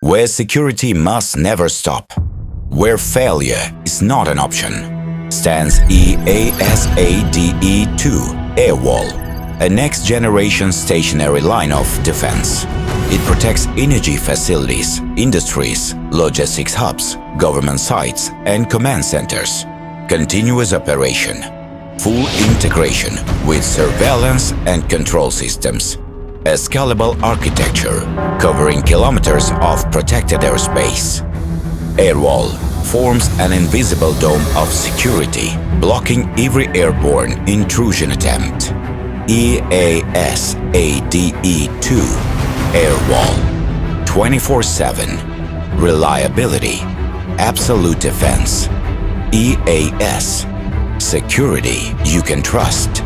where security must never stop, where failure is not an option, stands EAS-ADE 2 Airwall, a next-generation stationary line of defense. It protects energy facilities, industries, logistics hubs, government sites, and command centers. Continuous operation, full integration with surveillance and control systems. A scalable architecture covering kilometers of protected airspace. Airwall forms an invisible dome of security, blocking every airborne intrusion attempt. EAS-ADE 2 Airwall. 24/7. Reliability. Absolute defense. EAS. Security you can trust.